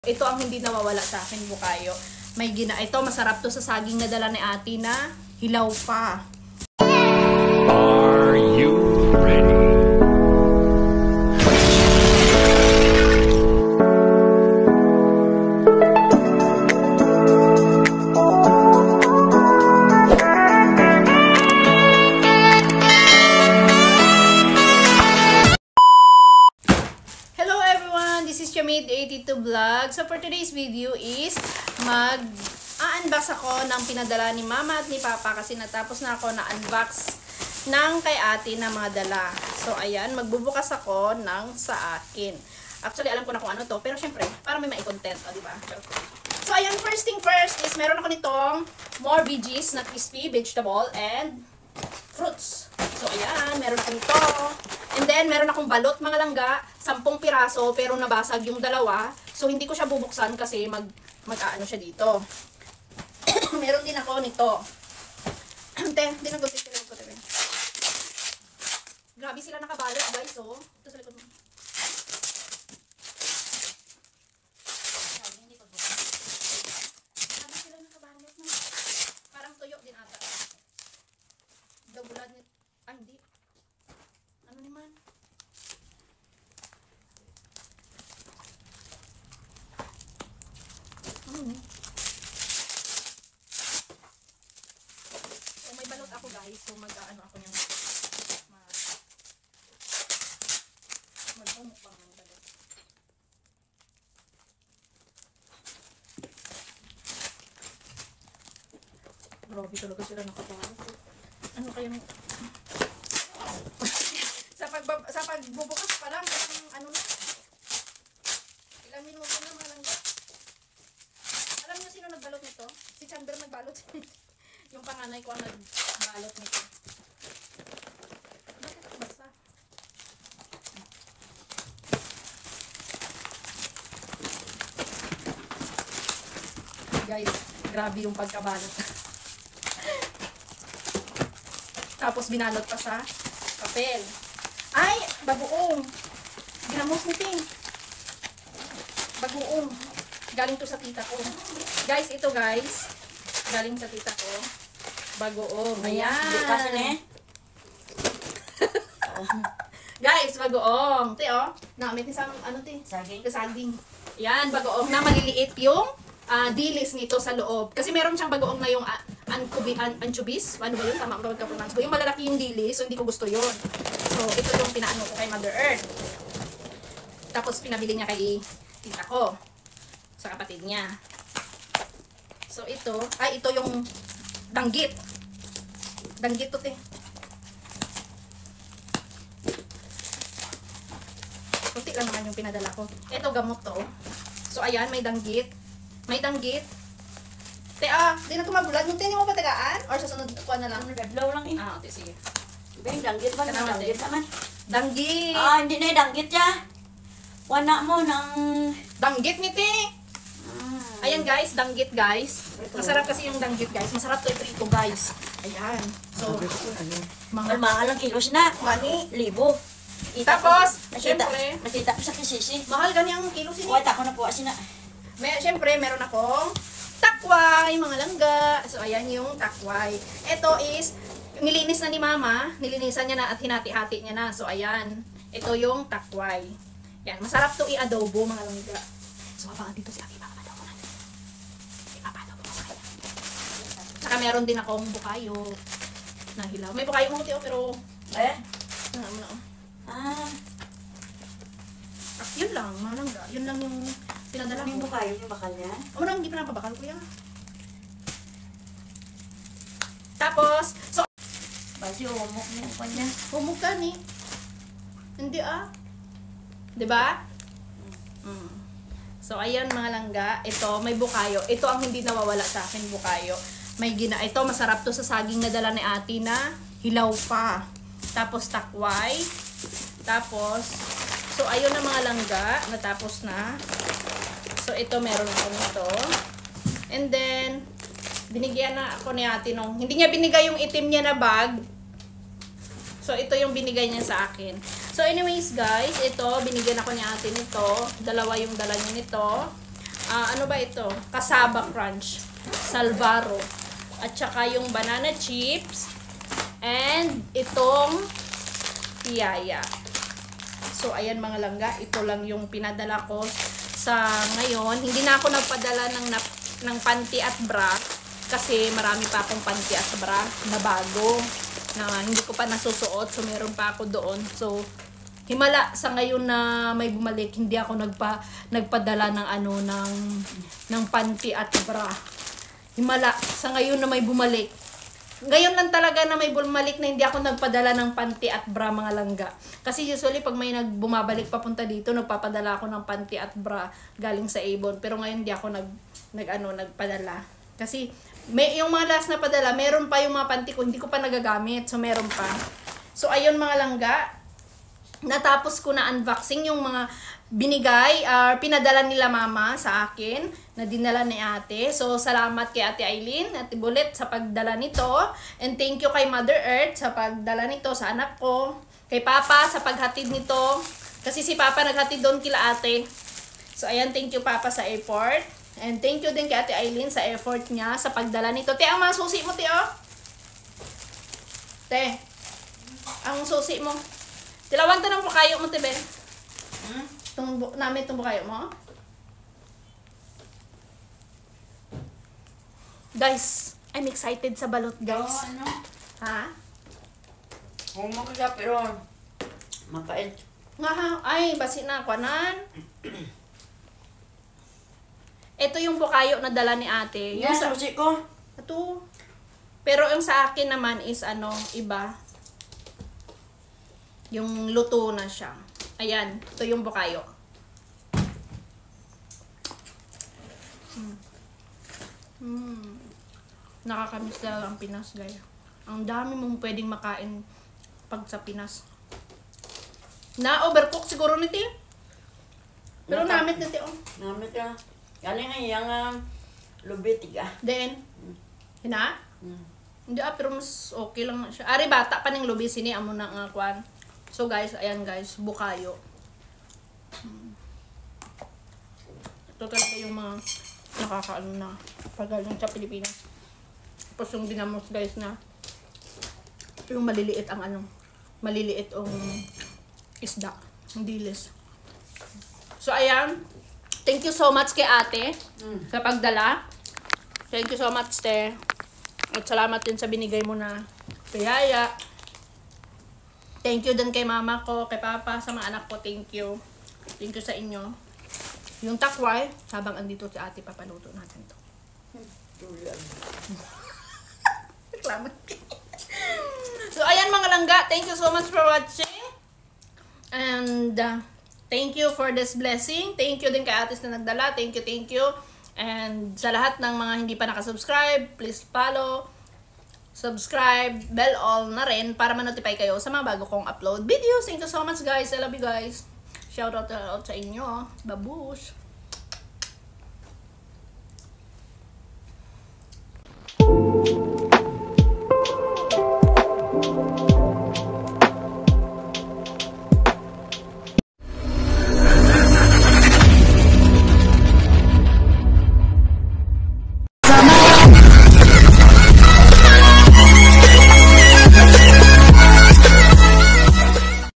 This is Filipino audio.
Ito ang hindi nawawala sa akin, bukayo. Ito, masarap to sa saging na dala ni ate na hilaw pa. Are you ready? Made82 vlog. So for today's video is mag-unbox ako ng pinadala ni mama at ni papa kasi natapos na ako na unbox ng kay ate na mga dala. So ayan, magbubukas ako ng sa akin. Actually alam ko na kung ano to, pero syempre para may content, diba? So ayan, first thing first is meron ako nitong more veggies na crispy vegetable and fruits. So ayan, meron ako nito. And then, meron akong balot mga langga, 10 piraso, pero nabasag yung dalawa. So, hindi ko siya bubuksan kasi mag-aano siya dito. Meron din ako nito. Hindi na gusto ko. Grabe sila nakabalot, guys, oh. Ito sa likod mo. Grabe sila nakabalot, no? Parang tuyo din ata. Dabulad nito. Ay, hindi. Ano naman? So, may balot ako, guys. So, mag-ano ako niyang mag-umukbang ng balot. Grabe talaga sila nakabalot. Ano kayang sa pagbubukas pa lang, ano na, ilang minuto na mga langga. Alam niyo sino nagbalot nito? Si Chamber nagbalot. Yung panganay ko ang nagbalot nito. Bakit basta? Guys, grabe yung pagkabalot. Tapos binalot pa sa papel. Ay, bagoong. Ginamos ni Ting. Bagoong. Galing to sa tita ko. Guys, ito guys. Galing sa tita ko. Bagoong. Ayan. Guys, bagoong. Te, oh. Namit ni sa ano, te? Saging. Saging. Yan, bagoong na maliliit yung dilis nito sa loob. Kasi meron siyang bagoong na yung anchovies. Ano ba yun? Tama ang pagka-pronounce ko. Yung malalaki yung dilis, so hindi ko gusto yun. So, ito yung pinaano ko kay Mother Earth. Tapos, pinabili niya kay tita ko. Sa kapatid niya. So, ito yung danggit. Danggit to, te. Kunti lang naman yung pinadala ko. Ito, gamot to. So, ayan, may danggit. May danggit. Te, di na ito mabulat. Nung hindi mo ba tagaan? Or sa sunod ko na lang? Nag-blow lang eh. Te, sige. Diba yung danggit ba? Danggit naman. Danggit! Hindi na yung danggit ya. Wana mo ng... Danggit ni te! Ayan guys, danggit guys. Masarap kasi yung danggit guys. Masarap to ito guys. Ayan. So, Mga mahal ang kilos na. Mani. Libo. Tapos, nakita syempre, ko sa kisisi. mahal gani ang kilo sini. Wata ko na po kasi na. Syempre, meron akong takway, mga langga. So, ayan yung takway. Ito is, nilinis na ni mama. Nilinisan niya na at hinati-hati niya na. So, ayan. Ito yung takway. Yan. Masarap to i-adobo, mga langga. So, abangan dito si Ate. Ipapadobo natin. Ipapadobo ko sa kanya. Saka meron din akong bukayo na hilaw. May bukayo mo, Tio, pero... Yun lang, mga langga. Yun lang yung pinadala Yung ko. bukayo yung bakal niya. Hindi pa napabakal, kuya. Tapos, so, Basi umok niya pa niya. humog ka ni. Hindi Diba? So, ayan mga langga. Ito, may bukayo. Ito ang hindi nawawala sa akin, bukayo. Ito, masarap to sa saging na dala ni ate na hilaw pa. Tapos, takway. Tapos, so, ayun na mga langga. Natapos na. So, ito, meron ako nito. And then, binigyan na ako ni ate nung, hindi niya binigay yung itim niya na bag. So, ito yung binigay niya sa akin. So, anyways guys, ito, binigyan ako ni ate nito. Dalawa yung dala niya nito. ano ba ito? Cassava Crunch. Salvaro. At saka yung banana chips. And itong piyaya. So, ayan mga langga. Ito lang yung pinadala ko sa ngayon. Hindi na ako nagpadala ng panty at bra. Kasi marami pa akong panty at bra na bago. Na hindi ko pa nasusuot. So, meron pa ako doon. So, himala sa ngayon na may bumalik, hindi ako nagpadala ng ng panty at bra. Himala sa ngayon na may bumalik. Ngayon lang talaga na may bumalik na hindi ako nagpadala ng panty at bra mga langga. Kasi usually pag may bumabalik papunta dito, nagpapadala ako ng panty at bra galing sa Avon. Pero ngayon hindi ako nagpadala. Kasi yung mga last na padala, meron pa yung mga panty ko, hindi ko pa nagagamit. So meron pa. So ayun mga langga, natapos ko na unboxing yung mga binigay, pinadala nila mama sa akin, na dinala ni ate. So, salamat kay Ate Aileen, Ate Bulet sa pagdala nito. And thank you kay Mother Earth sa pagdala nito sa anak ko. Kay Papa sa paghatid nito. Kasi si Papa naghatid doon kila ate. So, ayan, thank you Papa sa effort. And thank you din kay Ate Aileen sa effort niya sa pagdala nito. Te, ang mga susi mo, te, oh. Te, ang susi mo. Tilawag ta ng bukayo mo, te, Ben. Namin itong bukayo mo. Guys, I'm excited sa balot, guys. Ano? Ha? Homework siya, pero mapait. Nga ha? Ay, basi na, kwanan. Ito yung bukayo na dala ni ate. Yung Yes, sa... susi ko. Ito. Pero yung sa akin naman is iba. Yung luto na siya. Ayan, ito yung bukayo. Nakakamiss lang ang Pinas, guys. Ang dami mong pwedeng makain pag sa Pinas. Na-overcook siguro nito. Pero namit nito. Namit ka. Galing nga yung lubitig ah. Then, hina? Hindi pero mas okay lang siya. Ari bata pa ng lubi sini amo na nga kwan. So guys, ayan guys, bukayo. Ito talaga yung mga nakakaano na pagaling sa Pilipinas. Tapos yung dinamos guys na yung maliliit ang maliliit ang isda, ang dilis. So ayan, thank you so much kay ate sa pagdala. Thank you so much, te. At salamat din sa binigay mo na piyaya. Thank you din kay mama ko, kay papa, sa mga anak ko. Thank you. Thank you sa inyo. Yung takway, habang andito si ate, papaluto natin to. Salamat. So, ayan mga langga. Thank you so much for watching. And, thank you for this blessing. Thank you din kay atis na nagdala. Thank you, thank you. And sa lahat ng mga hindi pa nakasubscribe, please follow, subscribe, bell all na rin para ma-notify kayo sa mga bago kong upload videos. Thank you so much guys. I love you guys. Shout out sa inyo. Babush!